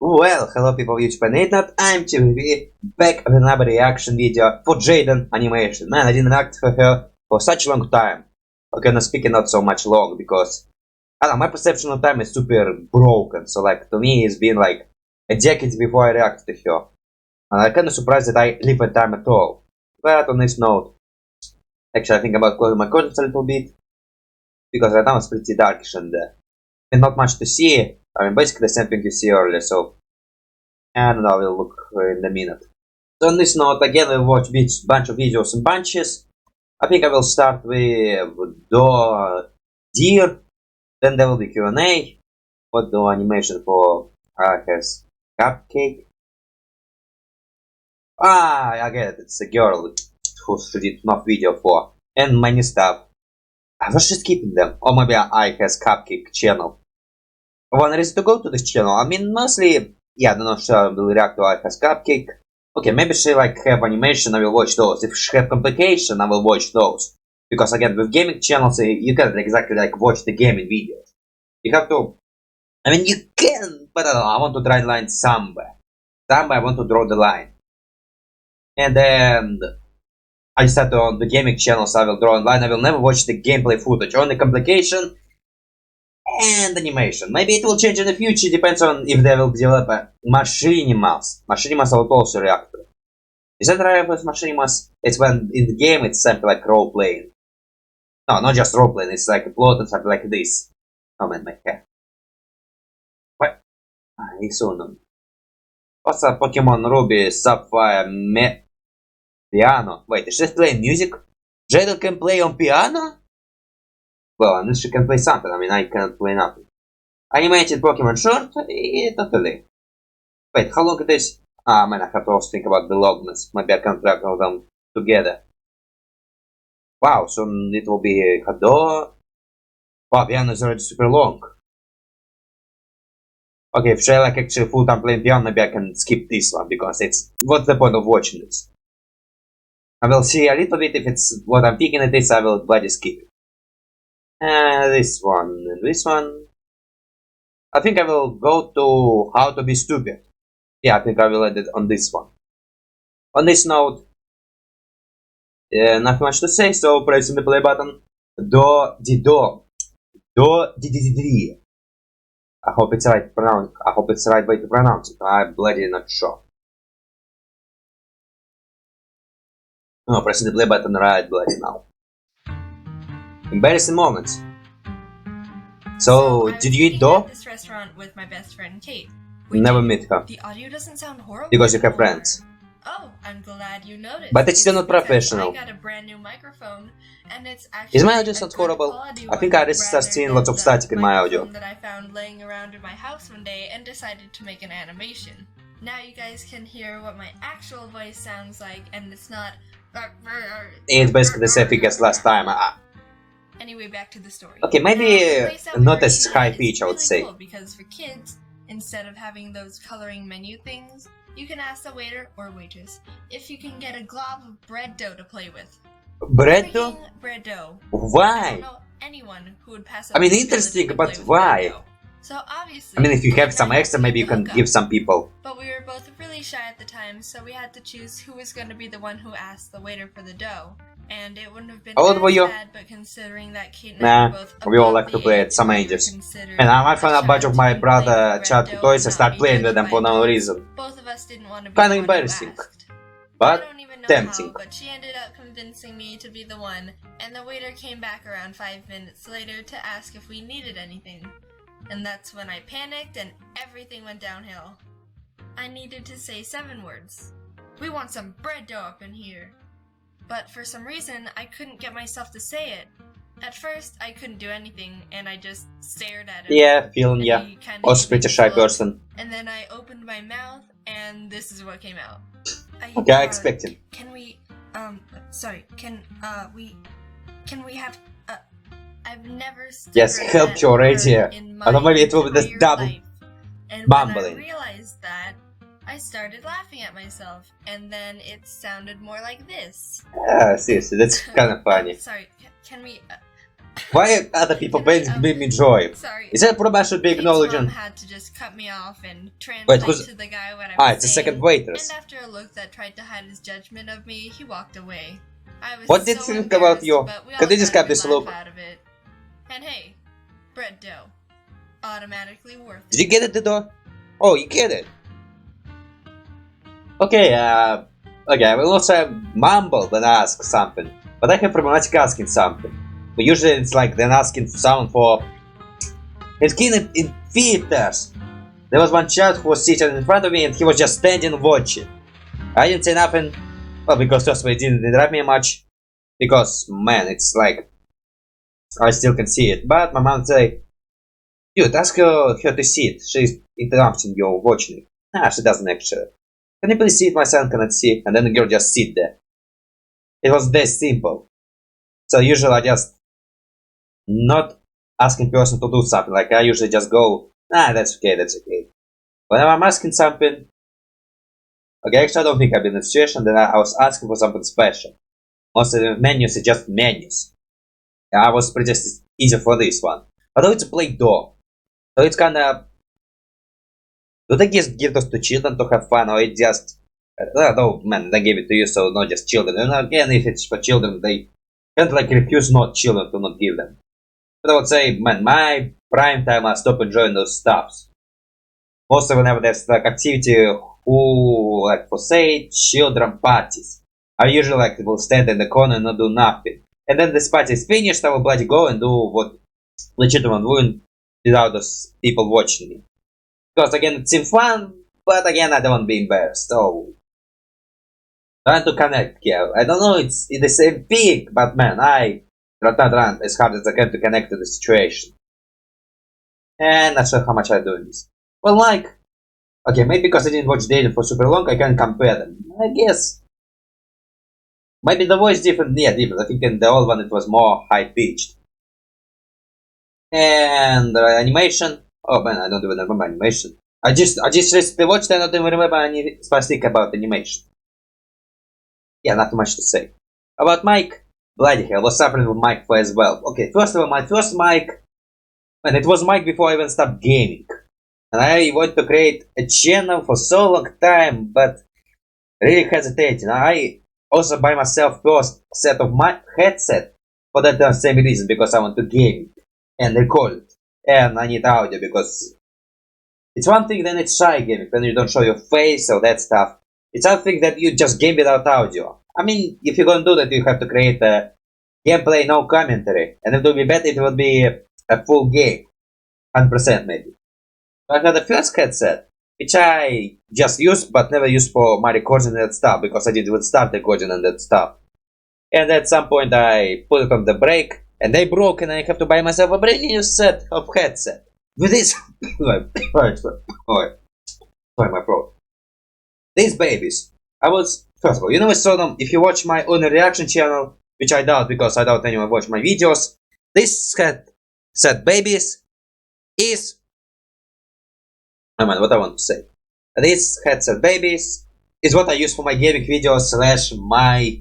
Well, hello people of YouTube and internet, I'm TVV, back with another reaction video for Jaiden animation. Man, I didn't react for her for such a long time. Okay, no, speaking not so much long, because, I don't know, my perception of time is super broken, so like, to me it's been like a decade before I reacted to her. And I'm kinda surprised that I live in time at all. But on this note, actually I think about closing my curtains a little bit, because right now it's pretty darkish and not much to see. I mean, basically the same thing you see earlier, so I don't know, we'll look in a minute. So on this note, again, we'll watch a bunch of videos in bunches. I think I will start with Deer, then there will be Q&A, what the animation for has Cupcake. I get it, it's a girl who she did enough video for, and many stuff. I was just keeping them, or maybe I has Cupcake channel. One reason to go to this channel, I mean, mostly, yeah, I don't know if she will react to I has Cupcake. Okay, maybe she like have animation, I will watch those. If she have complication, I will watch those. Because again, with gaming channels, you can't exactly like watch the gaming videos. You have to, I mean, you can, but I don't know, I want to draw the line somewhere. Somewhere I want to draw the line. And then, I decided on the gaming channels I will draw a line, I will never watch the gameplay footage, only complication and animation. Maybe it will change in the future, depends on if they will develop a Machinimas. Machinimas I will also react to. Is that right with Machinimas? It's when in the game it's something like role playing. No, not just role playing, it's like a plot and something like this. Oh man, my hair. What? It's so what's up, Pokemon Ruby, Sapphire, Piano. Wait, is she playing music? Jaiden can play on piano? Well, unless she can play something, I mean, I cannot play nothing. Animated Pokemon short? Totally. Wait, how long it is? Ah, man, I have to also think about the longness. Maybe I can track all them together. Wow, so it will be Hado. Wow, piano is already super long. Okay, if I like actually full time playing piano, maybe I can skip this one, because it's... What's the point of watching this? I will see a little bit, if it's what I'm thinking it is, I will bloody skip it. This one and this one. I think I will go to How to Be Stupid. Yeah, I think I will end it on this one. On this note, not much to say, so pressing the play button. Do. I hope it's right pronounce. I hope it's the right way to pronounce it. I'm bloody not sure. No, pressing the play button right bloody now. Embarrassing moments. So did you eat dough? At this restaurant with my best friend Kate. Never met her. The audio doesn't sound horrible. Because you have friends. Oh, I'm glad you noticed. But it's still not professional. I got a brand new microphone, and it's actually Is my audio sound horrible? I think I just started seeing lots of static in my audio. That I found laying around in my house one day and decided to make an animation. Now you guys can hear what my actual voice sounds like, and it's not. It's basically the same thing as last time. Anyway, back to the story. Okay, maybe not as high pitch, I would say. Cool because for kids, instead of having those coloring menu things, you can ask the waiter or waitress if you can get a glob of bread dough to play with. Bread dough? Bread dough. Why? I don't know anyone who would pass up. I mean, interesting, but why? So obviously, I mean, if you have some extra, maybe you can give some people. But we were both really shy at the time, so we had to choose who was going to be the one who asked the waiter for the dough. And it wouldn't have been How old were you? bad, but considering that Kate and I were both we all like to play at some ages. And I found a bunch of my brother childhood toys and start playing with them for no reason. Both of us didn't want to be Kinda embarrassing, but I don't even know tempting. how, but she ended up convincing me to be the one, and the waiter came back around 5 minutes later to ask if we needed anything. And that's when I panicked and everything went downhill. I needed to say 7 words. We want some bread dough up in here. But for some reason, I couldn't get myself to say it. At first, I couldn't do anything, and I just stared at him. Yeah, feeling, yeah. Also pretty shy person. And then I opened my mouth, and this is what came out. Okay, I expected. Can we, sorry, can we have, I've never yes, help you already. Although maybe it will be this double bumbling. When I realized that, I started laughing at myself, and then it sounded more like this. Seriously, that's kind of funny. Sorry, can we, Why other people painting bring me joy? Sorry. Is that a problem I should be Kate's acknowledging? mom had to just cut me off and translate Wait, who's... to the guy what I was Ah, it's a saying, second waitress. and after a look that tried to hide his judgment of me, he walked away. I was What did so you think about embarrassed, you? but we all Could you got a describe good this laugh look? out of it. And hey, bread dough. Automatically worth it. Did you get it, the door? Oh, you get it. Okay, okay, I will also mumble when I ask something, but I have problematic asking something. But usually it's like then asking someone for... It's keen in theaters. There was one child who was sitting in front of me and he was just standing watching. I didn't say nothing, well, because first of all, it didn't interrupt me much, because, man, it's like, I still can see it, but my mom say, dude, ask her to sit, she's interrupting your watching it. Ah, she doesn't actually. Can you please sit, my son cannot see, and then the girl just sit there. It was that simple. So usually I just not asking person to do something, like I usually just go, ah, that's okay, that's okay. Whenever I'm asking something, okay, actually I don't think I've been in a situation that I was asking for something special. Most of the menus are just menus. I was pretty easy for this one. Although it's a play door, so it's kinda... Do they just give those to children to have fun, or it just... no, man, they give it to you, so not just children. And again, if it's for children, they can't like refuse not children to not give them. But I would say, man, my prime time I stop enjoying those stuffs. Mostly whenever there's like activity who, like for say, children parties. I usually like will stand in the corner and not do nothing. And then this party is finished, I will bloody go and do what legitimate doing without those people watching me. Because again, it seems fun, but again, I don't want to be embarrassed. So, trying to connect here. I don't know, it's the same thing, but man, I run as hard as I can to connect to the situation. And not sure how much I'm doing this. Well, like, okay, maybe because I didn't watch Jaiden for super long, I can compare them. I guess. Maybe the voice different, yeah, different. I think in the old one it was more high-pitched. And animation, oh man, I don't even remember animation. I just recently watched and I don't even remember any specific about animation. Yeah, not much to say. About Mike, bloody hell, was suffering with Mike for as well. Okay, first of all, my first mic, and it was Mike before I even stopped gaming. And I want to create a channel for so long time, but really hesitating. I also buy myself first set of my headset for that same reason, because I want to game and record it. And I need audio because it's one thing then it's shy gaming, when you don't show your face or that stuff. It's something that you just game without audio. I mean, if you're gonna do that, you have to create a gameplay, no commentary. And it would be better if it would be a full game. 100% maybe. I had the first headset, which I just used but never used for my recording and that stuff, because I didn't even start recording and that stuff. And at some point I put it on the break, and they broke, and I have to buy myself a brand new set of headset. With this... sorry, my throat. These babies. I was... First of all, you never saw them. If you watch my own reaction channel, which I doubt, because I doubt anyone watch my videos, this headset babies is... what I want to say. This headset babies is what I use for my gaming videos slash my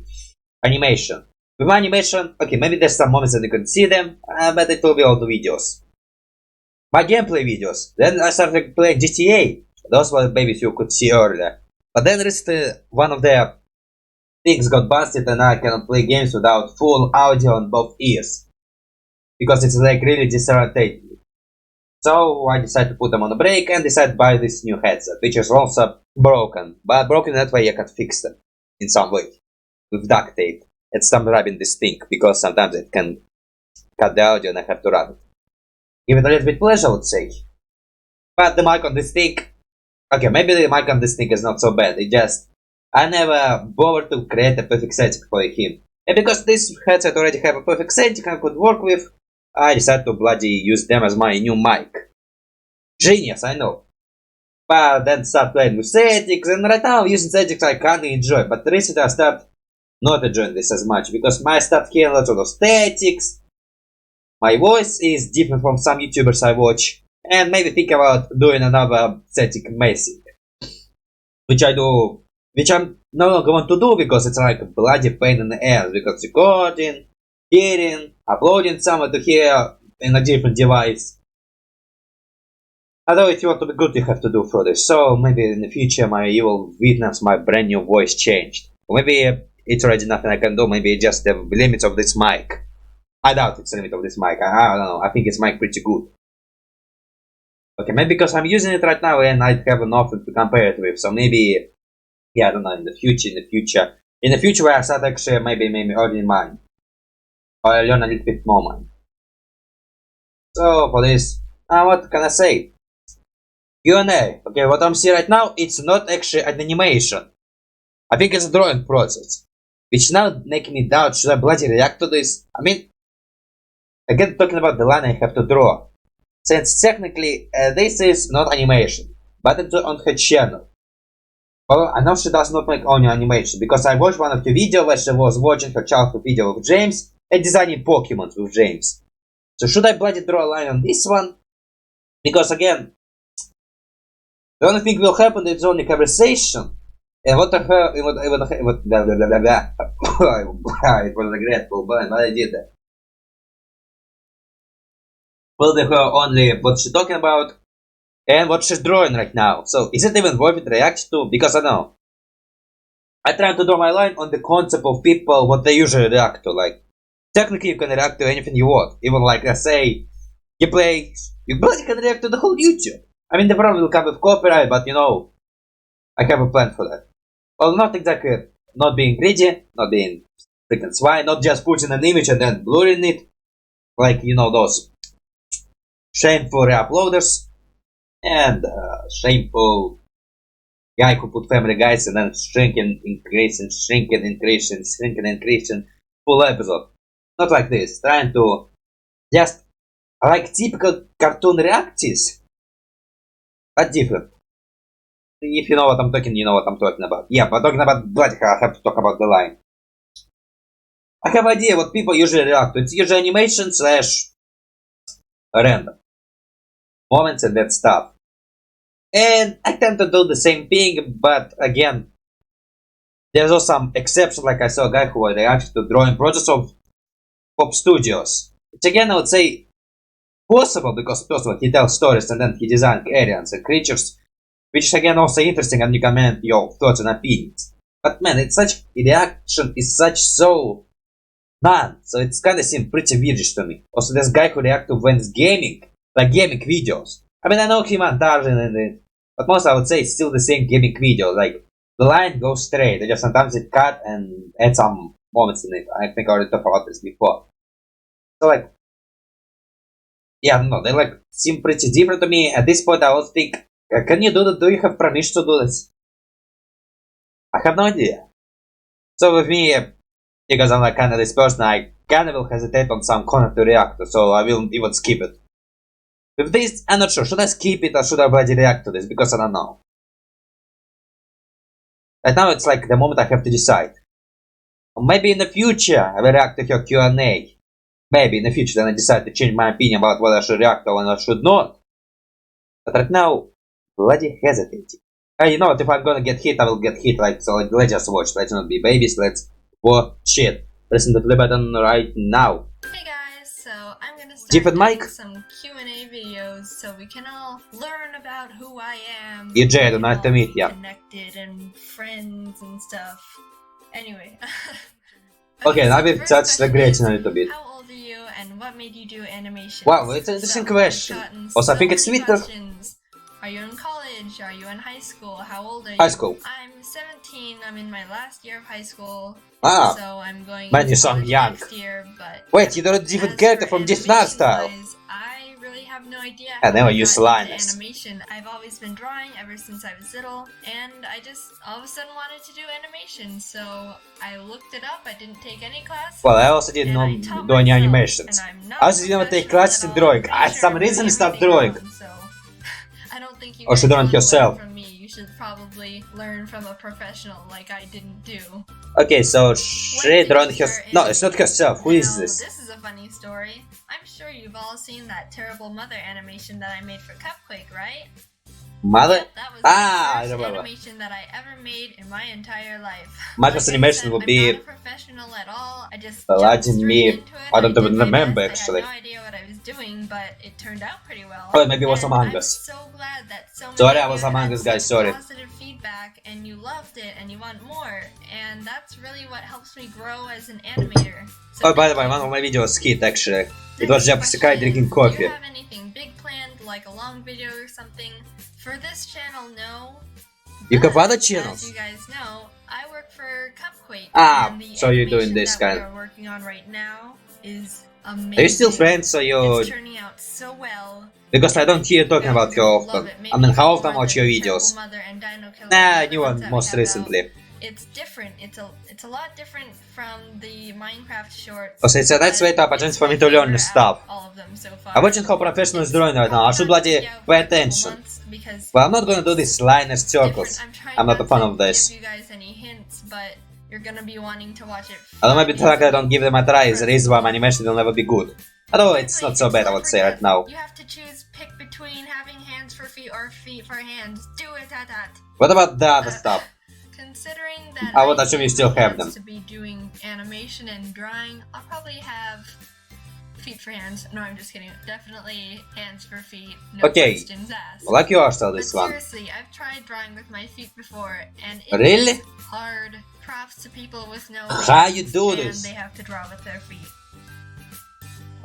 animation. With my animation, okay, maybe there's some moments that you can see them, but it will be all the videos. My gameplay videos. Then I started playing GTA. Those were the babies you could see earlier. But then recently one of their things got busted and I cannot play games without full audio on both ears. Because it's like really disorientating. So I decided to put them on a break and decided to buy this new headset, which is also broken. But broken that way I can fix them in some way. With duct tape. And some rubbing this thing, because sometimes it can cut the audio and I have to rub it. Give it a little bit pleasure, I would say. But the mic on this thing... Okay, maybe the mic on this thing is not so bad. It just... I never bothered to create a perfect setting for him. And because this headset already have a perfect setting I could work with, I decided to bloody use them as my new mic. Genius, I know. But then start playing with settings, and right now using settings I kinda enjoy. But recently I start not enjoying this as much, because I start hearing lots of statics. My voice is different from some YouTubers I watch, and maybe think about doing another static messing. Which I'm no longer want to do, because it's like a bloody pain in the ass, because recording, hearing, uploading somewhere to here in a different device. Although if you want to be good, you have to do for this. So maybe in the future you will witness my brand new voice changed. Or maybe it's already nothing I can do. Maybe just the limits of this mic. I doubt it's the limit of this mic. I don't know. I think it's mic pretty good. Okay, maybe because I'm using it right now and I have nothing to compare it with. So maybe, yeah, I don't know. In the future where I start actually maybe earning mine, or I learn a little bit more mine. So for this, what can I say? Q&A. Okay, what I'm seeing right now, it's not actually an animation. I think it's a drawing process, which now making me doubt, should I bloody react to this? I mean, again talking about the line I have to draw, since technically this is not animation, but it's on her channel. Well, I know she does not make only animation, because I watched one of the videos where she was watching her childhood video with James and designing Pokemon with James. So should I bloody draw a line on this one? Because again, the only thing will happen is only conversation. And what the hell, it was regretful, but I did that. Will the her only what she's talking about and what she's drawing right now. So is it even worth it to react to? Because I know. I try to draw my line on the concept of people, what they usually react to. Like, technically you can react to anything you want. Even like, let's say, you bloody can react to the whole YouTube. I mean, the problem will come with copyright, but you know, I have a plan for that. Well, not exactly, not being greedy, not being freaking swine, not just putting an image and then blurring it. Like, you know, those shameful re-uploaders. And shameful guy who put Family Guys and then shrinking, increasing, full episode. Not like this, trying to just like typical cartoon reacts, but different. If you know what I'm talking, you know what I'm talking about. Yeah, but talking about bloody hell, I have to talk about the line. I have idea what people usually react to. It's usually animation / random moments and that stuff. And I tend to do the same thing, but again, there's also some exceptions, like I saw a guy who reacted to drawing projects of pop studios. Which again I would say possible, because first of all he tells stories and then he designs aliens and creatures, which is again also interesting, and you comment your thoughts and opinions. But man, it's such reaction is such so none, so it's kinda seems pretty weird to me. Also this guy who reacts to when it's gaming, like gaming videos. I mean I know him on Tarzan and but most I would say it's still the same gaming video, like the line goes straight, they just sometimes it cut and add some moments in it. I think I already talked about this before. So like, yeah, no, they like seem pretty different to me. At this point I would think, can you do that? Do you have permission to do this? I have no idea. So with me, because I'm like kinda this person, I kinda will hesitate on some content to react to, so I will even skip it. With this, I'm not sure, should I skip it or should I already react to this, because I don't know. Right now it's like the moment I have to decide. Or maybe in the future I will react to her Q&A. Maybe in the future then I decide to change my opinion about whether I should react or whether I should not. But right now, bloody hesitating. You know what, if I'm gonna get hit, I will get hit, like, so like, let's just watch, let's not be babies, let's watch it. Pressing the play button right now. Hey guys, so I'm gonna start Different mic? doing some Q&A videos so we can all learn about who I am. You Jaiden, and nice to all meet be ya. Connected and friends and stuff. Anyway. Okay, now so we've first touched the question great is, a little bit. How old are you and what made you do animation? Wow, it's an interesting question. Also, I think it's sweeter. Are you in college? Are you in high school? How old are you? High school. I'm 17. I'm in my last year of high school. Ah, So I'm going man, into you sound college young. next year, but Wait, you don't a different as character for from different art style. animation-wise, I really have no idea I how never I used got into liners. animation. I've always been drawing ever since I was little, and I just all of a sudden wanted to do animation. So I looked it up. I didn't take any classes. Well, I also didn't and I know taught do any myself, animations. and I'm not I also didn't take classes in professional drawing. at all. I had some Pretty sure reason I'm to start doing drawing. everything wrong, so I don't think you Or guys should learn really yourself. learn from me. You should probably learn from a professional like I didn't do. Okay, so When she did drawn you her. start No, it's not animating? herself. Who is Now, this? This is a funny story. I'm sure you've all seen that terrible mother animation that I made for Cupquake, right? Mother? Yep, that was Ah, I the first remember. animation that I ever made in my entire life. My first animation would be I'm not a professional at all. I just the jumped Legend straight Me. into it. I don't did even my remember, best. actually. I had no idea what I was doing, but it turned out pretty well. Oh, maybe it was And Among Us. I'm so glad that so many Sorry, of I was you Among had Us, guys, such sorry. positive feedback, and you loved it, and you want more. And that's really what helps me grow as an animator. So Oh, by the thank way, you. one of my videos hit, actually. It Next was just Kai question drinking is, Do coffee. you have anything big planned, like a long video or something? For this channel, no. You have But, other as channels? you guys know, I work for Cupquake. Ah, and the so you're doing animation this that kind. we are working on right now is amazing. Are you still friends, or you... It's turning out so well. Because I don't hear you talking You guys about are you gonna love often. it. Maybe I mean, how even often more watch your than videos? Terrible Mother and Dino Killer Nah, and the new other one ones that we most have out. recently. It's different. It's a lot different from the Minecraft shorts. Oh, so it's a nice way to but opportunity it's for me my to learn new favorite stuff. out of all of them so far. I'm watching how professional is drawing right now. I should bloody pay attention. Because Well, I'm not gonna do these liners circles. I'm not a fan of this. Give you guys any hints, but you're gonna be wanting to watch it. Although maybe the fact I don't give them a try is the reason why my animation will never be good. Although it's not so bad, I would say, right now. You have to pick between having hands for feet or feet for hands. Do it at that. What about the other stuff? Considering that I would assume you still have them. to be doing animation and drawing, I'll probably have feet for hands. No, I'm just kidding. Definitely hands for feet. No Okay. questions asked. Like you are still But this one. seriously, I've tried drawing with my feet before, and it's Really? hard. Props to people with no How hands, you do and this? they have to draw with their feet.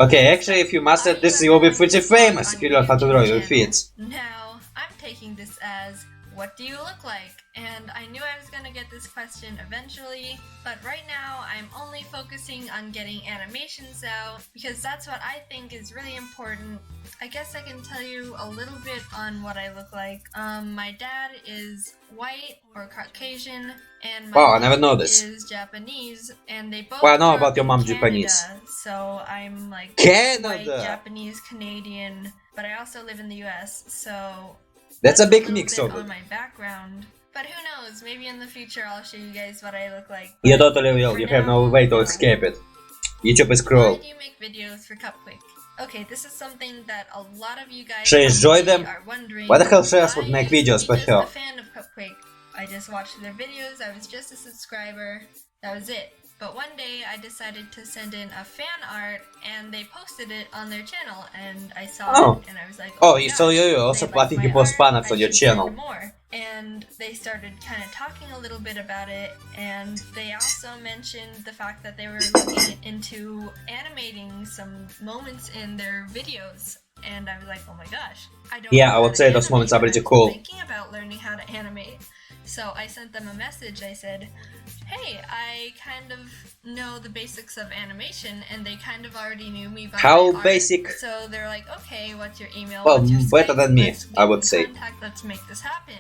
Okay, actually, if you master this, you will be pretty famous if you learn how to draw your feet. Now, I'm taking this as, what do you look like? And I knew I was gonna get this question eventually, but right now I'm only focusing on getting animations out because that's what I think is really important. I guess I can tell you a little bit on what I look like. My dad is white or Caucasian, and my Oh, I never mom know this. is Japanese, and they both Well, I know grew about up your in mom Canada, Japanese. so I'm like Canada! white, Japanese, Canadian, but I also live in the US, so That's a big little mix bit of on it. my background. But who knows, maybe in the future I'll show you guys what I look like. You But totally will, for you have now, no way to escape it. YouTube is Why cruel. do you make videos for Cupquake? Okay, this is something that a lot of you guys She enjoy them? are wondering. Why the hell she else would I make used to videos be but just her? a fan of Cupquake. I just watched their videos, I was just a subscriber, that was it. But one day I decided to send in a fan art and they posted it on their channel and I saw Oh. it and I was like, Oh, my so gosh, you also they like planning my to post art, fan-ups I on your should send channel. more. And they started kind of talking a little bit about it and they also mentioned the fact that they were looking into animating some moments in their videos. And I was like, oh my gosh, I don't Yeah, know I how would to say those moments are animate, pretty but I was cool. thinking about learning how to animate. So I sent them a message. I said, hey, I kind of know the basics of animation, and they kind of already knew me by How my art. basic? So they're like, okay, what's your email? Well, what's your better Skype? than me, Let's I get would in say. contact. Let's make this happen.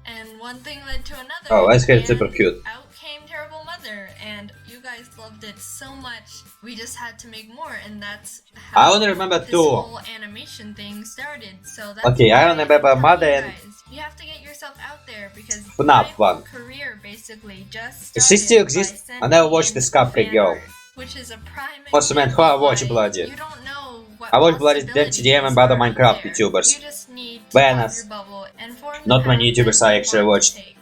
And one thing led to another. Oh, that's and super cute. Out came Terrible Mother, and you guys loved it so much. We just had to make more, and that's how I only remember this two. whole animation thing started. So that's Okay, I why remember I'm telling Mother you and guys, you have to get yourself out there because FNAF my whole one. career basically just Does she started still by exist? I sending never watched in this Cupcake fan girl. art, which is a prime Also, man, example how I watch why bloody. you don't know what I watch bloody possibilities TDM and other are out Minecraft there. YouTubers. You just need to Bananas. pop your bubble and form the Not many path YouTubers that I you actually want to watched. take.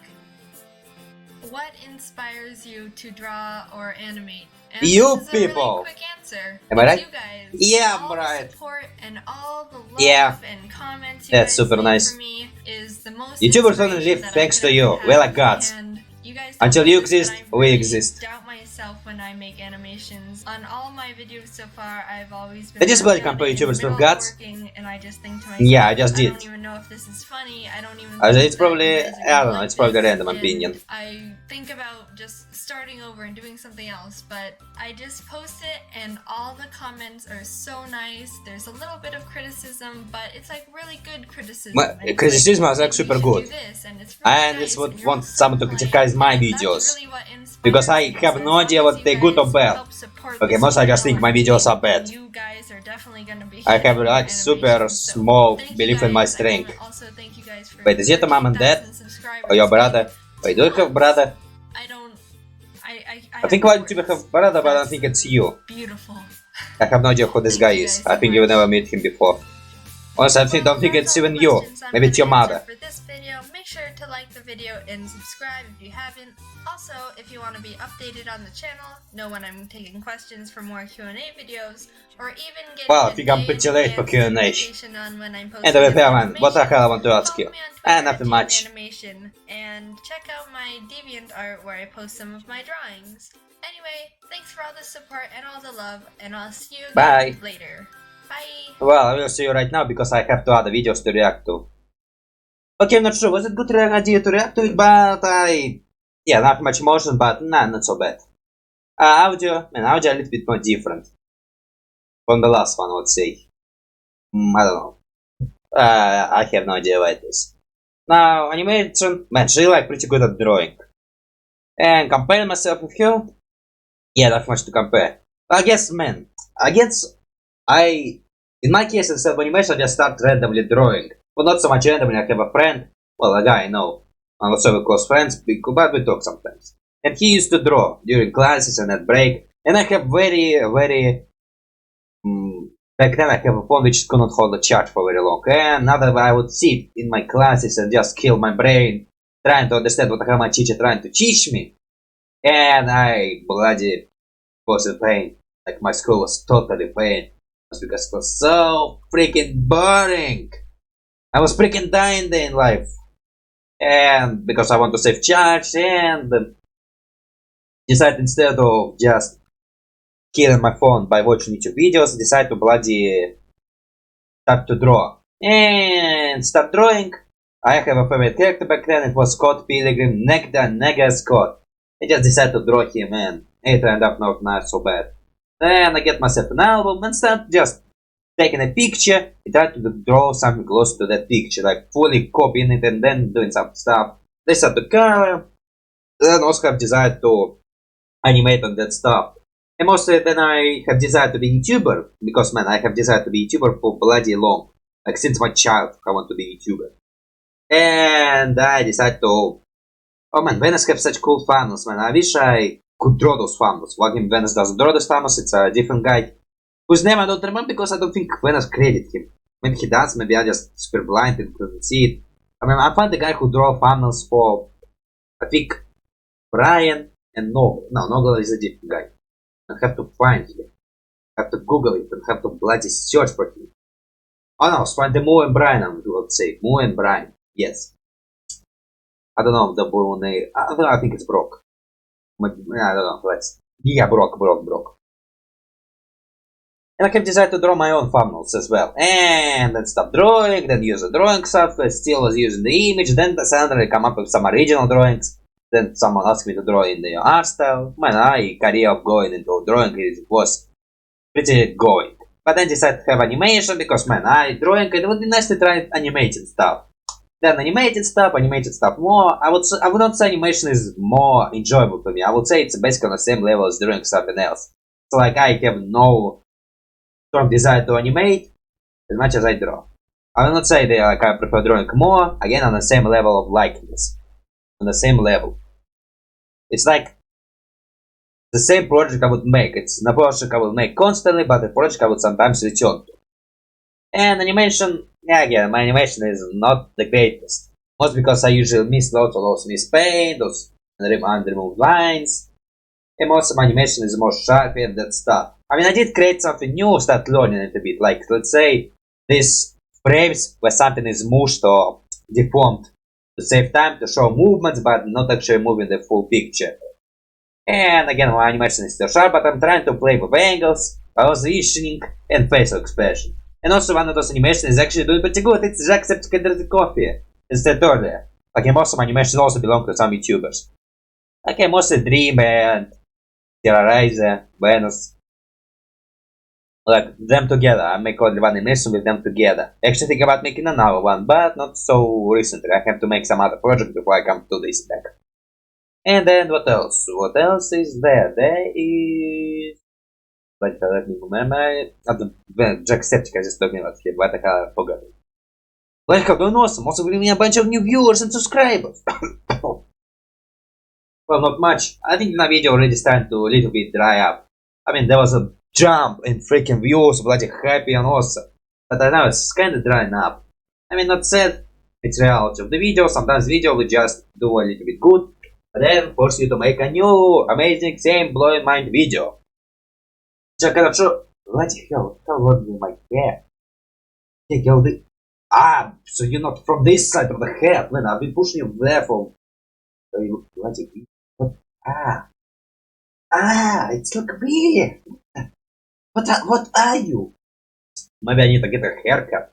What inspires you to draw or animate? And You this is a really people. quick answer. Am I It's right? You guys. Yeah, all I'm right. The support and all the love Yeah. and comments you That's guys super leave nice. for me is the most YouTubers only inspiration live that I thanks could to you. ever We're have. like gods. And you guys Until don't you know this, but exist, I we really exist. doubt myself when I make animations. On all my videos so far, I've always been I just working bloody compare on it in the YouTubers with middle of gods. working, and I just think to myself, Yeah, I just I did. don't even know if this is funny. I don't even. It's think that probably, you guys are I gonna don't know, like it's probably a this, random and opinion. I think about just starting over and doing something else, but I just post it, and all the comments are so nice. There's a little bit of criticism, but it's like really good criticism. My- And it's criticism like, is like "You super should good. do this," and it's really I nice, just would and you're want so someone to polite, criticize my and videos. that's really what inspires Because I me. have So no as idea long what as you they're good or guys bad. help support Okay, this mostly I just channel think my and videos me, are bad. You guys are definitely gonna be I have huge like for super animation, so small thank you belief in my guys. I wanna strength. also thank you guys for Wait, is it your mom and dad? 13,000 subscribers. Or your brother? Wait, do you have brother? I don't. I think have one YouTuber have brother, but I don't think it's you. beautiful. I have no idea who this Thank guy you is. guys I so think you much. never met him before. Also, I don't think it's even you. Maybe it's your mother. For this video, make sure to like the video and subscribe if you haven't. Also, if you want to be updated on the channel, know when I'm taking questions for more Q&A videos, or even get well, I think I'm pretty late for Q&A. On when I'm posting Anyway, man, what the hell I want to ask you? Nothing much. Animation, and check out my DeviantArt where I post some of my drawings. Anyway, thanks for all the support and all the love, and I'll see you Bye. later. Bye. Well, I will see you right now because I have two other videos to react to. Okay, I'm not sure. Was it good idea to react to it? But yeah, not much emotion, but nah, not so bad. Audio a little bit more different from the last one, I would say. I don't know. I have no idea why it is. Now, animation, man, she like pretty good at drawing. And comparing myself with her, yeah, not much to compare. I guess, in my case, instead of animation, I just start randomly drawing. Well, not so much randomly, I have a friend, well, a guy I know, and not so close friends, but we talk sometimes. And he used to draw during classes and at break, and I have back then I have a phone which could not hold a charge for very long, and otherwise I would sit in my classes and just kill my brain, trying to understand what the hell my teacher trying to teach me, and I bloody was in pain, like my school was totally pain. Because it was so freaking boring. I was freaking dying day in life. And because I want to save charge and decide instead of just killing my phone by watching YouTube videos, decide to bloody start to draw. And start drawing. I have a favorite character back then, it was Scott Pilgrim, Nega Scott. I just decided to draw him and it ended up not so bad. Then I get myself an album and start just taking a picture and try to draw something close to that picture, like fully copying it and then doing some stuff. They start to color, then also have decided to animate on that stuff. And mostly then I have decided to be YouTuber, because man, I have decided to be YouTuber for bloody long. Like since my childhood I want to be YouTuber. And I decided to, oh man, Venice have such cool funnels, man, I wish I could draw those funnels. Luckily Venice doesn't draw those funnels, it's a different guy. Whose name I don't remember because I don't think Venice credited him. Maybe he does, maybe I just super blind and couldn't see it. I mean, I found the guy who draw funnels for, I think, Brian and Noggle. No, Noggle is a different guy. I have to find him. I have to Google it and have to bloody search for him. Oh no, it's find the Mo and Brian, I would say. Mo and Brian, yes. I don't know the full name. I think it's Brock. I don't know, yeah, Brock. And I can decide to draw my own thumbnails as well. And then stop drawing, then use the drawing software, still was using the image, then suddenly come up with some original drawings. Then someone asked me to draw in the art style. My career of going into drawing was pretty going. But then decided to have animation because drawing, it would be nice to try animated stuff. Then animated stuff more. I would not say animation is more enjoyable to me. I would say it's basically on the same level as drawing something else. So like I have no strong desire to animate as much as I draw. I will not say that like I prefer drawing more, again on the same level of likeness. On the same level. It's like the same project I would make. It's a project I will make constantly, but a project I would sometimes return to. And animation, yeah, again, my animation is not the greatest. Mostly because I usually miss lots of those miss paint, those unremoved lines. And most of my animation is more sharp and that stuff. I mean, I did create something new, start learning it a bit. Like, let's say, these frames where something is mushed or deformed to save time to show movements, but not actually moving the full picture. And again, my animation is still sharp, but I'm trying to play with angles, positioning, and facial expression. And also one of those animations is actually doing pretty good. It's Jacksepticate Coffee instead earlier. Like most of my animations also belong to some YouTubers. Like mostly Dream and Terrorizer, Venus. Like them together. I make only one animation with them together. Actually think about making another one, but not so recently. I have to make some other project before I come to this back. And then what else? What else is there? There is... Like, let me remember. Jacksepticate, I just talking about him. What the hell, I forgot it. Like, how doing awesome. Also bringing me a bunch of new viewers and subscribers. Well, not much. I think my video already starting to a little bit dry up. I mean, there was a jump in freaking views, bloody happy and awesome. But I know it's kinda drying up. I mean, not sad, it's reality of the video. Sometimes video will just do a little bit good, but then force you to make a new, amazing, same blowing mind video. Just kind of sure. Bloody hell, how long is my hair? Hey, girl, so you're not from this side of the head, man. I've been pushing you there for. Bloody. What? It's like weird. What are you? Maybe I need to get a haircut.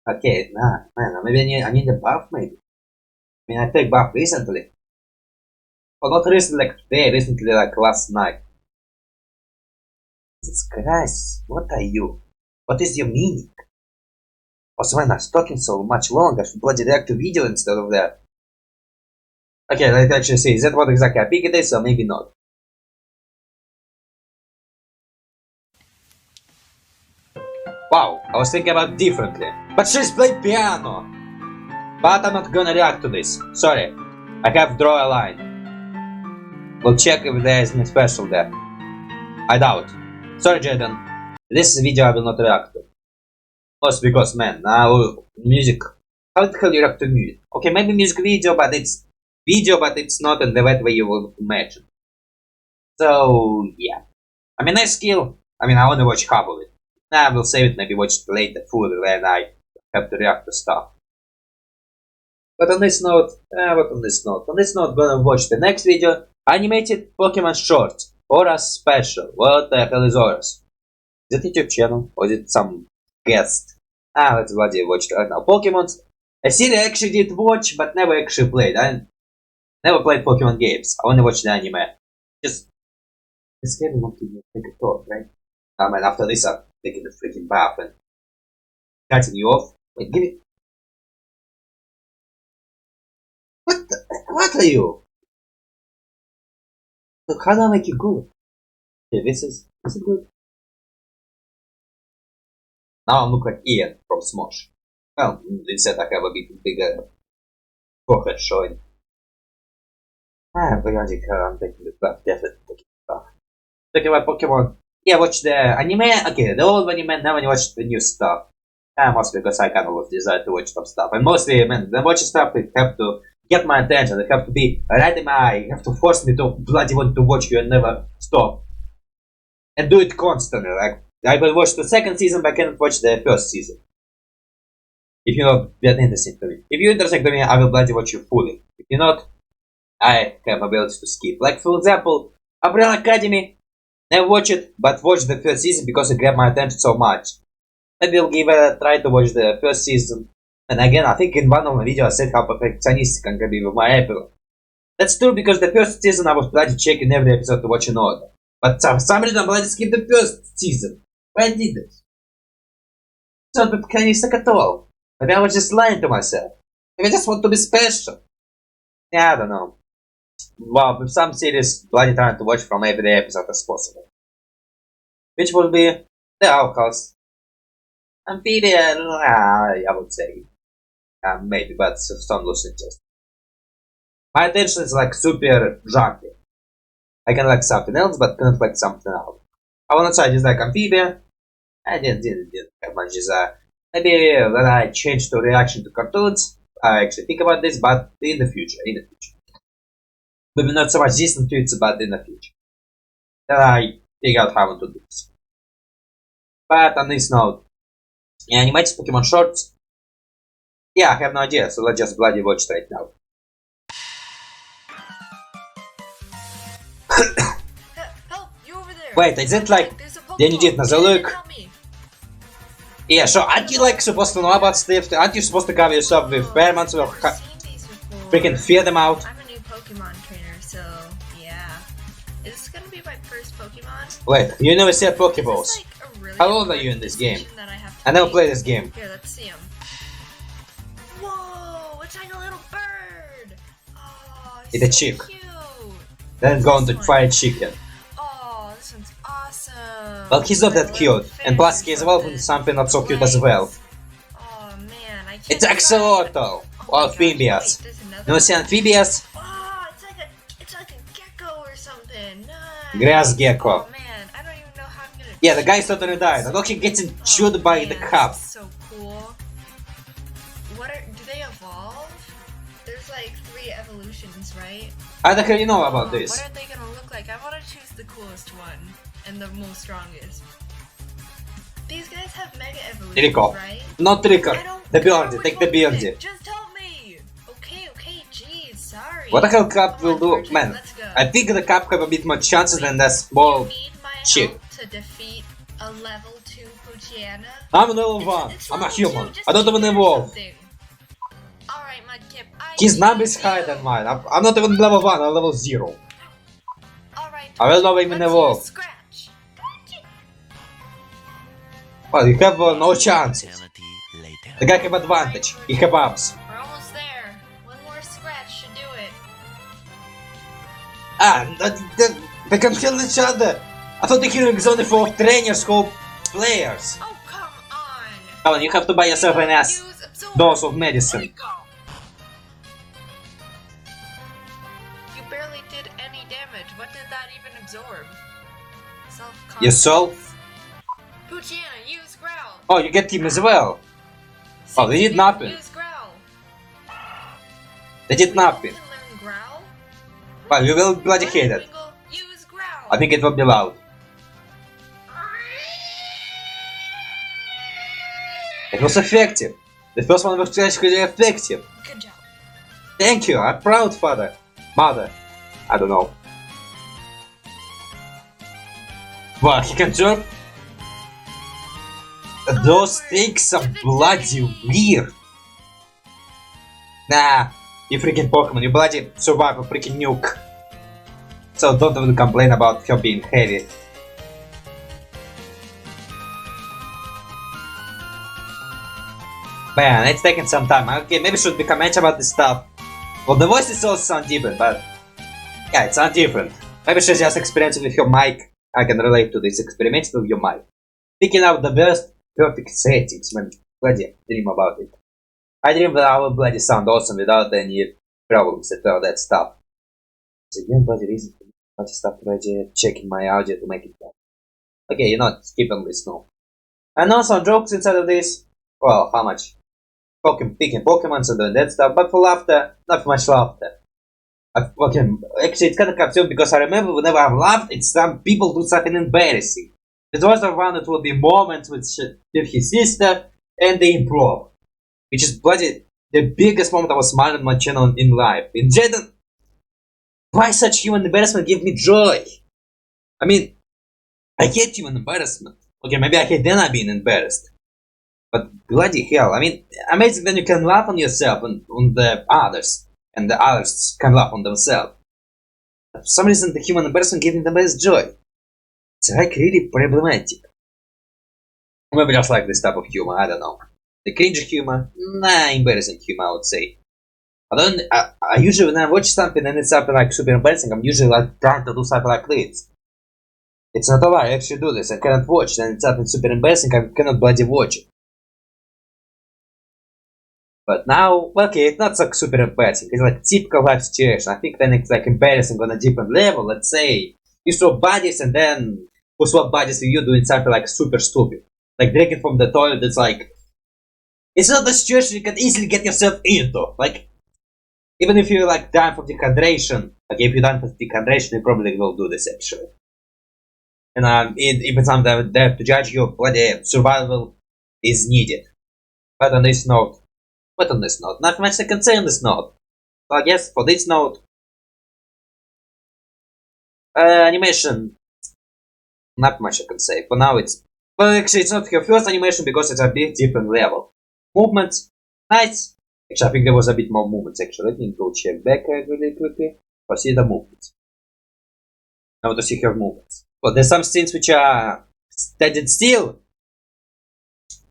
Okay, man, maybe I need a bath, maybe. I mean, I take bath recently. Well, not recently, like today, recently, like last night. Jesus Christ, what are you? What is your meaning? Also, when I was talking so much longer, I should bloody react to video instead of that. Okay, let's actually see, is that what exactly I pick it is, or maybe not? Wow, I was thinking about differently. But she's playing piano! But I'm not gonna react to this. Sorry. I have to draw a line. We'll check if there is anything special there. I doubt. Sorry, Jaiden. This video I will not react to. Also because, man, now music. How the hell you react to music? Okay, maybe music video, but it's not in the right way you will imagine. So, yeah. I mean, nice skill. I mean, I wanna watch half of it. I will save it, maybe watch it later fully when I have to react to stuff. But on this note, gonna watch the next video. Animated Pokemon Shorts. ORAS Special. What the hell is ORAS? Is it YouTube channel? Or is it some guest? Let's bloody watch it right now. Pokemon. A series I actually did watch, but never actually played. I never played Pokemon games. I only watched the anime. Just... It's getting not to take a thought, right? And after this, I'm taking the freaking bath and cutting you off. Wait, give me. What are you? Look, how do I make you good? Okay, this is good. Now I look like Ian from Smosh. Well, instead I have a bit bigger forehead showing. Periodic, I'm taking the bath, definitely taking the bath. Talking about Pokemon. Yeah, watch the anime. Okay, the old anime, now I watch the new stuff. Mostly because I kind of was desire to watch some stuff. And mostly, man, the watching stuff, it have to get my attention. It have to be right in my eye. You have to force me to bloody want to watch you and never stop. And do it constantly. Like, I will watch the second season, but I cannot watch the first season. If you're not that interesting to me. If you're interesting to me, I will bloody watch you fully. If you're not, I have ability to skip. Like, for example, Umbrella Academy. Never watch it, but watch the first season because it grabbed my attention so much. I will give a try to watch the first season. And again, I think in one of my videos I said how perfectionistic I can be with my Apple. That's true because the first season I was bloody checking every episode to watch in order. But for some reason I bloody skipped the first season. Why I did it? It's not perfectionistic at all. Maybe I was just lying to myself. Maybe I just want to be special. Yeah, I don't know. Well, with some series, bloody trying to watch from every episode as possible. Which would be the Outcast. Amphibian, I would say. Maybe, but some loose interest. My attention is like super junky. I can like something else, but can't like something else. I wanna try just like Amphibian. I didn't have much desire. Maybe when I change to reaction to cartoons, I actually think about this, but in the future. Maybe not so much distant future, but in the future. Then I figure out how I want to do this. But on this note, animated Pokemon Shorts. Yeah, I have no idea, so let's just bloody watch it right now. Help! You over there! Wait, is it like Danny did another look? Yeah, so aren't you like supposed to know about stuff? Aren't you supposed to cover yourself with pheromones or freaking fear them out? I'm a new Pokemon trainer, so yeah. Is this gonna be my first Pokemon? Wait, you never said Pokeballs. Like really how old are you in this game? I never played this game. Here, let's see him. Whoa! It's like a little bird! Oh, It's a so chick. Cute. Then go on to fried chicken. Oh, this one's awesome! Well, he's not that cute, and plus he is evolved into something not so cute as well. Oh man, I can't. It's Axolotl, or amphibious. You wanna see amphibious? Oh, it's like a gecko or something. Nice. Grass gecko. Oh man, I don't even know how I'm gonna Yeah, the guy totally died. Look, he gets chewed by the cup. So cool. Do they evolve? There's like 3 evolutions, right? How the hell you know about this? What are they gonna look like? I wanna choose the coolest one and the most strongest. These guys have mega evolutions, Rico. right? Not Rico. The birdie. Take the birdie. Just tell me! Okay, jeez, sorry. What the hell cup will do? Virgin, Man, let's go. I think the cup have a bit more chances than the small You need my chip. help to defeat a level 2 Puchiana? I'm level 1. I'm a human. I don't even evolve. Alright, Mudkip, His number is higher than mine. I'm not even level 1, I'm level 0. Alright, I will not even evolve. Scratch. Well, you have no chances. The guy have advantage. He have ups. We're almost there. One more scratch should do it. They can kill each other. I thought the healing is only for trainers who players. Oh, come on. Come on, you have to buy yourself an ass Use absorb. dose of medicine. You barely did any damage. What did that even absorb? Self-confidence. Your soul? Puchiana, use growl. Oh, you get him as well. Oh, they did nothing. Use growl. They did nothing. You can learn growl. Well, you will bloody hate it. Winkle, use growl. I think it will be loud. It was effective. The first one was actually effective. Good job. Thank you, I'm proud, father. Mother. I don't know. Wow, he can jump? Those things are bloody weird. Nah, you freaking Pokemon, you bloody survive a freaking nuke. So don't even complain about her being heavy. Man, it's taking some time. Okay, maybe should be comment about this stuff. Well, the voices also sound different, but yeah, it sounds different. Maybe she's just experimenting with her mic. I can relate to this, experimenting with your mic. Picking out the best perfect settings, man. Bloody dream about it. I dream that our bloody sound awesome without any problems and all that stuff. It's again bloody reason for me to stop already checking my audio to make it better. Okay, you know, skip on this now. And also jokes inside of this. Well, how much? Picking Pokemons and doing that stuff, but for laughter, not much laughter. Okay, actually it's kind of confusing because I remember whenever I've laughed, it's some people do something embarrassing. It was the one that will be moments with his sister and they improv. Which is bloody the biggest moment I was smiling on my channel in life. In Jaiden, why such human embarrassment give me joy? I mean, I hate human embarrassment. Okay, maybe I hate Dana being embarrassed. But bloody hell, I mean, amazing that you can laugh on yourself and on the others. And the others can laugh on themselves. For some reason, the human embarrassment gives me the best joy. It's like really problematic. Maybe just like this type of humor, I don't know. The cringe humor? Nah, embarrassing humor, I would say. I usually, when I watch something and it's something like super embarrassing, I'm usually like trying to do something like this. It's not a lie, I actually do this. I cannot watch, and it's something super embarrassing, I cannot bloody watch it. But now, okay, it's not so super embarrassing. It's like typical life situation. I think then it's like embarrassing on a different level. Let's say you swap bodies and then who swap bodies with you doing something like super stupid. Like drinking from the toilet, it's like... It's not a situation you can easily get yourself into. Like, even if you're like dying for dehydration, like if you're dying for dehydration, you probably will do this actually. And even sometimes there to judge your bloody survival is needed. But on this note, not much I can say on this note. So I guess for this note, animation, not much I can say. For now it's, well actually it's not her first animation because it's a bit different level. Movements, nice. Actually I think there was a bit more movements actually. Let me go check back really quickly. For see the movements. I want to see her movements. But there's some scenes which are standing still.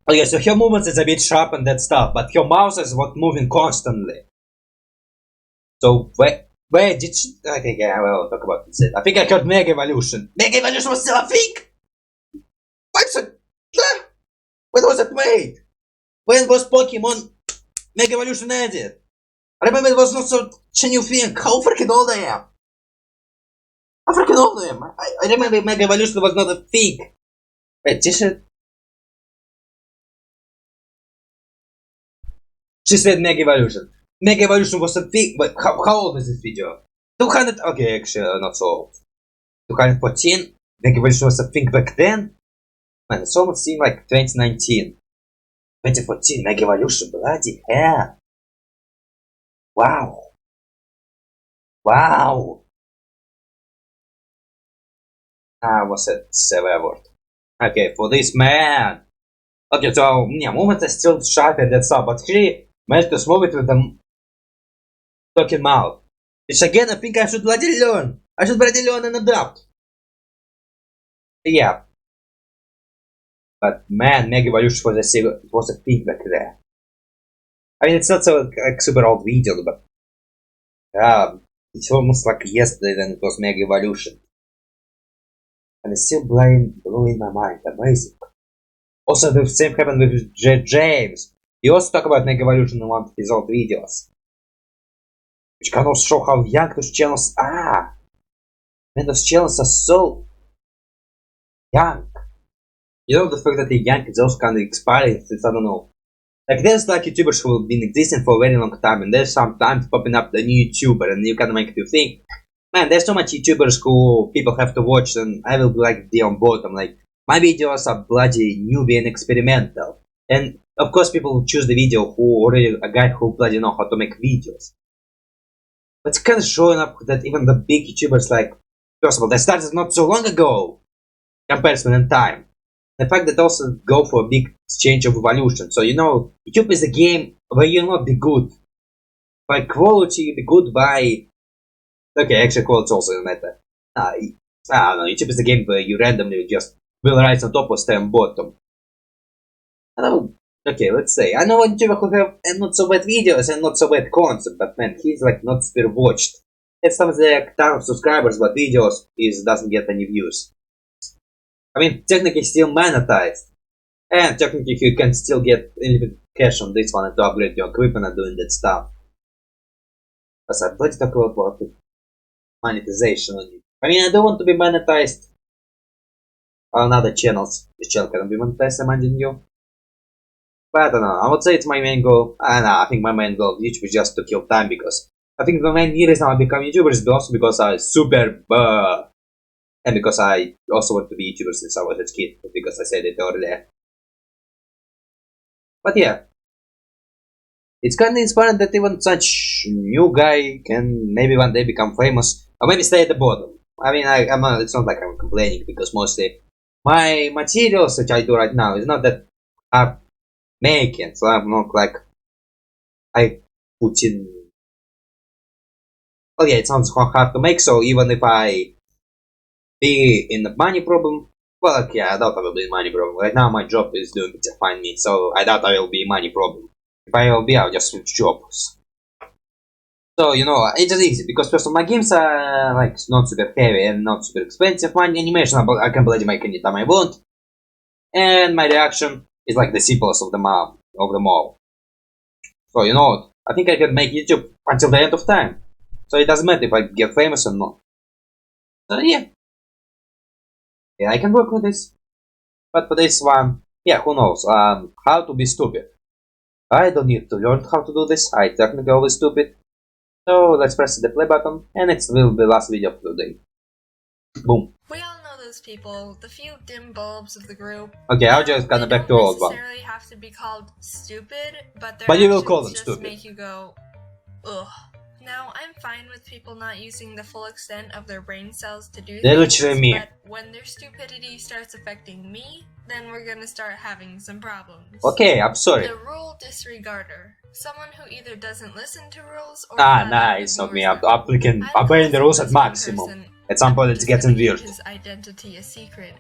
Okay, so her movements is a bit sharp and that stuff, but her mouse is what moving constantly. So where did she? Okay, yeah, well, I'll talk about this. I think I heard Mega Evolution. Mega Evolution was still a thing. What's it? When was it made? When was Pokemon Mega Evolution added? I remember it was not such a new thing. How freaking old I am. How freaking old I am. I remember Mega Evolution was not a thing. Wait, she said Mega Evolution. Mega Evolution was a thing, but how old is this video? 200, okay, actually, not so old. 214? Mega Evolution was a thing back then? Man, it's almost seemed like 2019. 2014, Mega Evolution, bloody hell. Wow. Wow. What's it? Save word. Okay, for this man. Okay, so, moment I still sharp at that stuff, but he managed to smooth it with the talking mouth. Which again, I think I should bloody learn. I should bloody learn and adapt. Yeah. But man, Mega Evolution was a thing back there. I mean, it's not so like super old video, but it's almost like yesterday then it was Mega Evolution. And it's still blowing my mind. Amazing. Also, the same happened with James. He also talked about Mega Evolution in one of his old videos. Which kind of show how young those channels are. Man, those channels are so young. You know, the fact that they're young is also kind of expired. It's, I don't know. Like, there's like YouTubers who have been existing for a very long time, and there's sometimes popping up the new YouTuber, and you kind of make you think, man, there's so much YouTubers who people have to watch, and I will be like the on board. I'm like, my videos are bloody newbie and experimental. And of course, people choose the video who already a guy who bloody know how to make videos. But it's kind of showing up that even the big YouTubers, like, first of all, they started not so long ago, comparison in time. The fact that also go for a big change of evolution. So, you know, YouTube is a game where you'll not be good by quality, be good by... Okay, actually quality also doesn't matter. I don't know, YouTube is a game where you randomly just will rise on top or stay on bottom. I don't know. Okay, let's say. I know a YouTuber who have not so bad videos and not so bad content, but man, he's like not super watched. It's sometimes like a ton of subscribers, but videos doesn't get any views. I mean, technically still monetized. And technically you can still get a little bit cash on this one to upgrade your equipment and doing that stuff. But let's talk about the monetization on it. I mean, I don't want to be monetized on other channels. This channel can be monetized, I'm imagine you. But I don't know, I would say it's my main goal. I think my main goal of YouTube is just to kill time, because I think the main reason I become YouTuber is also because I'm super and because I also want to be YouTuber since I was a kid, because I said it earlier. But yeah, it's kind of inspiring that even such new guy can maybe one day become famous, or maybe stay at the bottom. I mean, it's not like I'm complaining, because mostly my materials which I do right now is not that hard making, so I'm not like I put in. Well, yeah, it sounds hard to make, so even if I be in the money problem, well, yeah, I doubt I will be in money problem. Right now, my job is doing to find me, so I doubt I will be in money problem. If I will be, I'll just switch jobs. So, you know, it's just easy, because first of all, my games are like not super heavy and not super expensive. My animation, I can bloody make anytime I want, and my reaction is like the simplest of them all. So, you know, I think I can make YouTube until the end of time. So it doesn't matter if I get famous or not. So yeah. Yeah, I can work with this. But for this one, yeah, who knows, how to be stupid. I don't need to learn how to do this, I technically always stupid. So let's press the play button, and it will be the last video of today. Boom. We all know those people, the few dim bulbs of the group. Okay, I'll just kind of back to old one. They don't necessarily have to be called stupid, but you will call them just stupid. Make you go, ugh. Now, I'm fine with people not using the full extent of their brain cells to do things, but when their stupidity starts affecting me, then we're gonna start having some problems. Okay, I'm sorry. The rule disregarder. Someone who either doesn't listen to rules or nice of me. I'm obeying the rules at maximum. At some point it's getting weird. His identity a secret.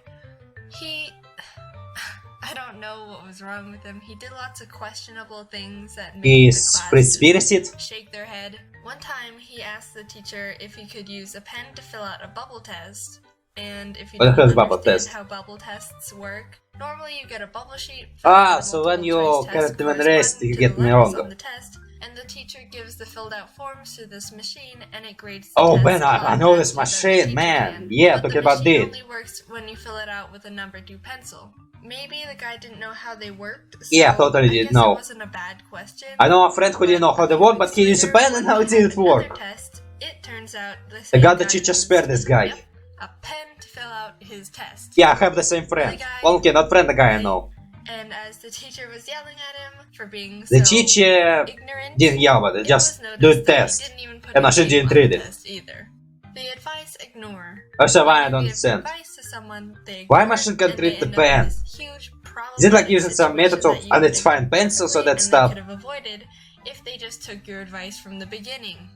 I don't know what was wrong with him. He did lots of questionable things that made the class shake their head. One time, he asked the teacher if he could use a pen to fill out a bubble test. And if you don't understand how bubble tests work, normally you get a bubble sheet. So when you can't even rest, you get me wrong. On the test, and the teacher gives the filled out forms to this machine and it grades the Oh test man, a lot I know this faster than the machine, teacher man. can. Yeah, But talking the about machine this. only works when you fill it out with a number 2 pencil. Maybe the guy didn't know how they worked, so Yeah, totally I didn't guess know. it wasn't a bad question. I know a friend who didn't know how they work, but he used a pen and how it didn't work. Test, it turns out the I same got the guy teacher used, spare this guy. yep, a pen to fill out his test. Yeah, I have the same friend. Well, okay, not friend, the guy I know. And as the teacher was yelling at him for being The so teacher ignorant, didn't yell about it, it just was do a noticed that he test. didn't even put And I his should name didn't on read the it. test either. The advice ignore. Also, why I When don't you give understand. advice to someone, they Why ignore machine it, can and treat they the end up in pen? this huge Is it like problematic using some situation methods of that you could identifying have pencils or perfectly that and stuff? they could have avoided if they just took your advice from the beginning.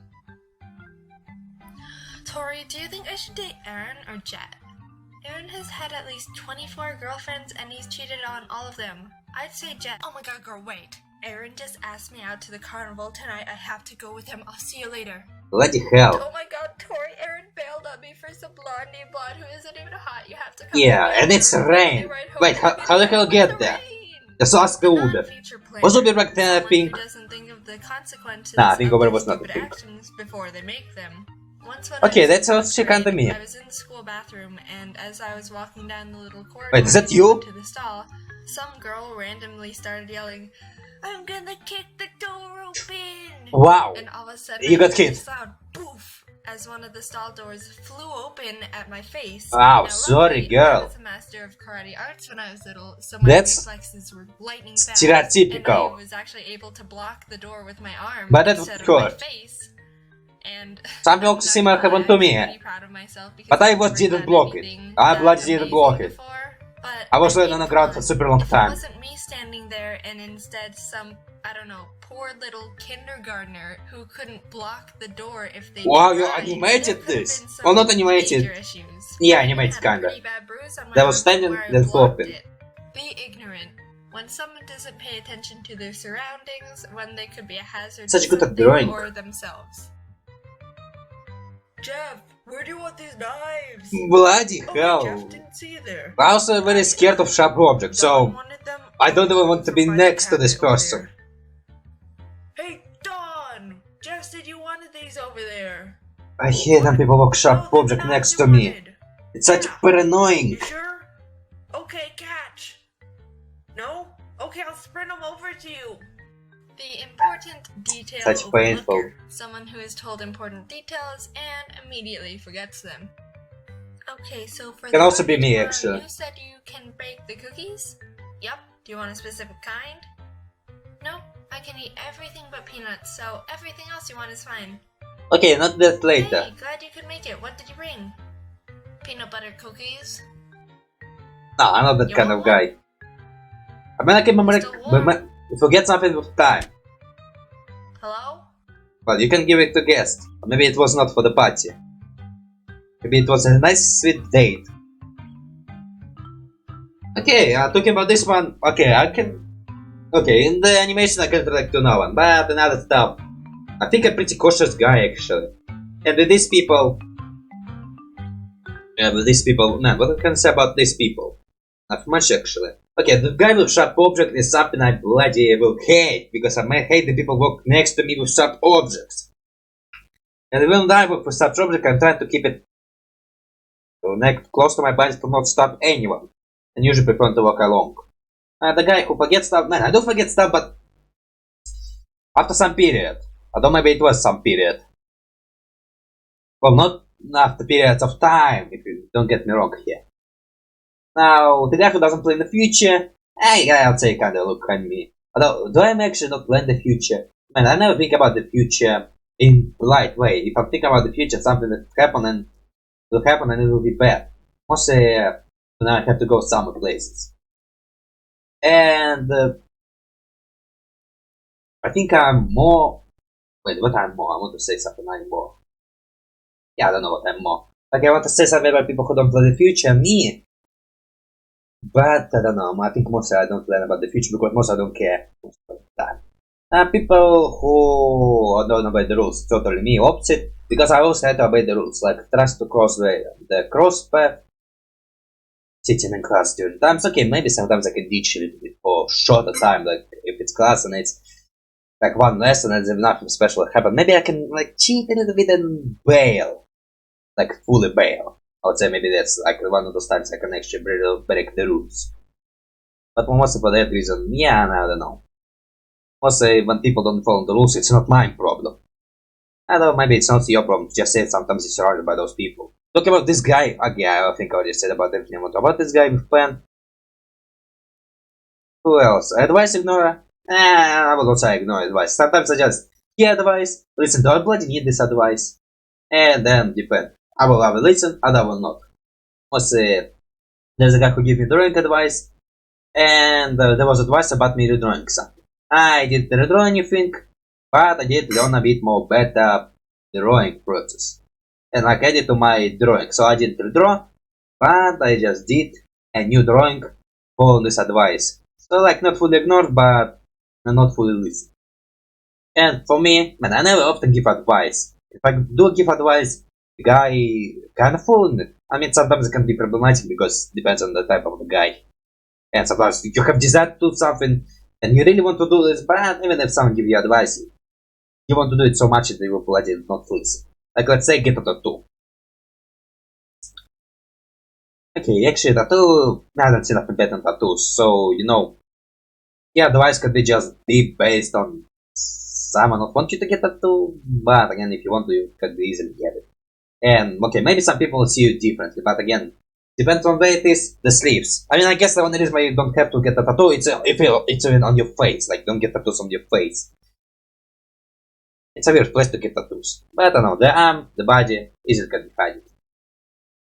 Tori, do you think I should date Aaron or Jet? Aaron has had at least 24 girlfriends and he's cheated on all of them. I'd say Jet. Oh my god, girl, wait. Aaron just asked me out to the carnival tonight. I have to go with him. I'll see you later. Bloody hell. Oh my god, Tori, Aaron bailed on me for some blondie blonde who isn't even hot. You have to come Yeah, with me. and it's rain. Right home. Wait, how the hell get there? Just ask the Uber. Was Uber back then pink? Doesn't think of the consequences Nah, I think of Uber their was not stupid pink. actions before they make them. Once when Okay, I was that in sounds fourth chicken to grade, me. I was in the school bathroom, and as I was walking down the little corridor Wait, is that you? to the stall, some girl randomly started yelling, "I'm gonna kick the door open!" Wow. And all of a sudden, You I got heard hit. this loud poof as one of the stall doors flew open at my face. Wow, Now, sorry, luckily, girl. I was a master of karate arts when I was little, so my That's reflexes were lightning fast. stereotypical. And I was actually able to block the door with my arm But that instead would of my hurt. face. And Something I'm also not similar gonna lie, happened to I was me. pretty proud of myself because But I I've was never didn't done block it. anything I that bloody didn't amazing block it. before, but I was I laying mean, on the come ground on. for a super long If time. it wasn't me standing there and instead some, I don't know, poor little kindergartner who couldn't block the door if they Wow, you tried, animated there could have this. been Well, some not animated. major issues. Yeah, I even animated had a kinda. pretty bad bruise on my That was arm standing, where I then blocked flopping. it. Be ignorant. When someone doesn't pay attention to their surroundings, when they could be a hazard Such to good at something drawing. or themselves. Jeff, where do you want these knives? Bloody Oh, hell. Jeff didn't see you there. I'm also very scared of sharp objects, Don so wanted them. I don't even want to be From my next to this cabinet over person. there. Hey, Don! Jeff said you wanted these over there. I hate when people walk sharp No, the object knives next you to me. wanted. It's such Yeah. paranoid. You sure? Okay, catch. No? Okay, I'll sprint them over to you. The important detail Such painful. overlooker. Someone who is told important details and immediately forgets them. Okay, so for Can the also be party me, tomorrow, actually. You said you can bake the cookies? Yep. Do you want a specific kind? Nope. I can eat everything but peanuts, so everything else you want is fine. Okay, not that later. Hey, glad you could make it. What did you bring? Peanut butter cookies. No, I'm not that You kind want of guy. I mean, I can Still warm. forget something with time. Hello? But you can give it to guest. Or maybe it was not for the party. Maybe it was a nice sweet date. Okay, talking about this one. Okay, I can. Okay, in the animation I can relate to no one, but another stuff. I think I'm a pretty cautious guy actually. And with these people. Man, what can I say about these people? Not much actually. Okay, the guy with sharp object is something I bloody will hate, because I may hate the people who walk next to me with sharp objects. And when I work with sharp object, I'm trying to keep it close to my body to not stop anyone. And usually prefer to walk along. The guy who forgets stuff, man, I do forget stuff, but after some period. Although maybe it was some period. Well, not after periods of time, if you don't get me wrong here. Now, the guy who doesn't plan the future, I'll say kinda look at me. Although, do I actually not plan the future? Man, I never think about the future in polite way. If I'm thinking about the future, something that will happen and it will be bad. Mostly, when I have to go some places. And, I think I'm more... Wait, what I'm more? I want to say something I'm more. Yeah, I don't know what I'm more. Like, I want to say something about people who don't plan the future, me. But, I don't know, I think mostly I don't plan about the future because most I don't care most of the time. People who don't obey the rules, totally me, opposite, because I always had to obey the rules, like trust to cross the cross path, sitting in class during times. Okay, maybe sometimes I can ditch a little bit for shorter time, like if it's class and it's like one lesson and then nothing special happened. Maybe I can like cheat a little bit and bail, like fully bail. I would say maybe that's like one of those times I can actually break the rules. But mostly for that reason, yeah, I don't know. Mostly when people don't follow the rules, it's not my problem. I don't know, maybe it's not your problem. Just say sometimes it's surrounded by those people. Talk about this guy. Yeah, I think I already said about everything I want about this guy with pen. Who else? Advice ignorer? I will also ignore advice. Sometimes I just hear advice, listen, do I bloody need this advice? And then depend. I will listen, and I will not. Mostly, there's a guy who gave me drawing advice, and there was advice about me redrawing something. I didn't redraw anything, but I did learn a bit more better drawing process. And like added to my drawing, so I didn't redraw, but I just did a new drawing, following this advice. So like not fully ignored, but not fully listen. And for me, man, I never often give advice. If I do give advice, the guy kind of following it. I mean, sometimes it can be problematic because it depends on the type of the guy. And sometimes you have desire to do something and you really want to do this, but even if someone gives you advice, you want to do it so much that you will bloody not listen. Like let's say get a tattoo. Okay, actually tattoo, I don't see nothing better than tattoos, so you know, yeah, advice could be based on someone not want you to get a tattoo, but again, if you want to, you could easily get it. And okay, maybe some people will see you differently, but again, depends on where it is, the sleeves. I mean, I guess the only reason why you don't have to get a tattoo, it's even on your face, like don't get tattoos on your face. It's a weird place to get tattoos. But I don't know, the arm, the body, easily can be hidden.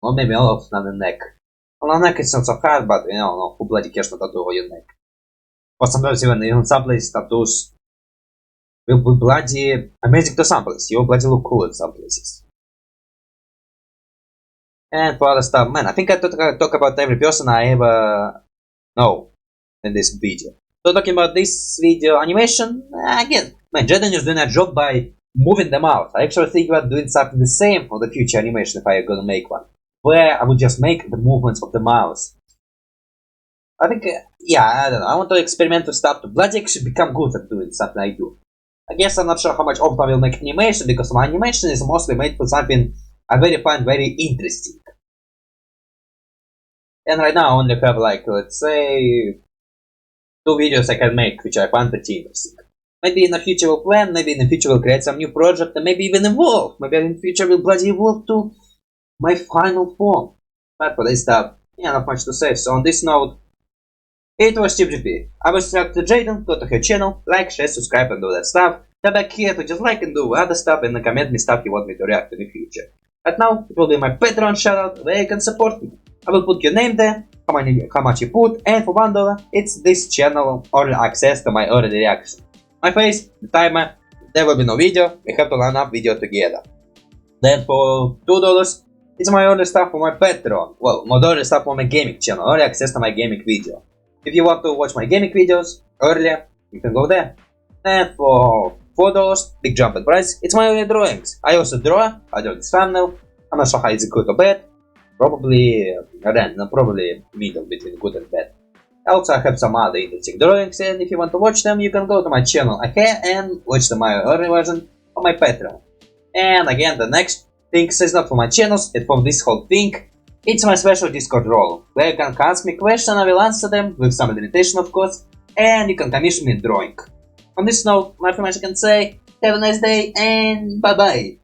Or maybe all of on the neck. On the neck it's not so hard, but you know, who bloody cares to tattoo on your neck? Or sometimes even in some places tattoos will be bloody amazing to some places. You will bloody look cool in some places. And for other stuff, man, I think I talk about every person I ever know in this video. So talking about this video animation, again, man, Jaiden is doing a job by moving them out. I actually think about doing something the same for the future animation if I'm gonna make one. Where I would just make the movements of the mouse. I think, yeah, I don't know, I want to experiment with stuff to bloody actually become good at doing something I do. I guess I'm not sure how much often I will make animation, because my animation is mostly made for something I find very interesting. And right now I only have like, let's say, 2 videos I can make which I find pretty interesting. Maybe in the future we'll plan, maybe in the future we'll create some new project, and maybe even evolve. Maybe in the future we'll bloody evolve to my final form. But for this stuff, yeah, not much to say. So on this note, it was TipGP. I was Dr. Jaiden. Go to her channel, like, share, subscribe, and do that stuff. Come back here to just like and do other stuff, and comment me stuff you want me to react in the future. But now it will be my Patreon shoutout where you can support me. I will put your name there, how much you put, and for $1, it's this channel or access to my early reaction. My face, the timer, there will be no video. We have to line up video together. Then for $2, it's my early stuff for my Patreon. Well, not early stuff for my gaming channel, early access to my gaming video. If you want to watch my gaming videos earlier, you can go there. And for $4, big jump in price, it's my early drawings. I also draw, I draw this thumbnail. I'm not sure how it's good or bad. Probably probably middle between good and bad. Also, I have some other interesting drawings, and if you want to watch them, you can go to my channel here and watch my early version on my Patreon. And again, the next thing is not for my channels, it's for this whole thing. It's my special Discord role, where you can ask me questions, I will answer them, with some limitation of course, and you can commission me drawing. On this note, nothing much I can say, have a nice day, and bye bye!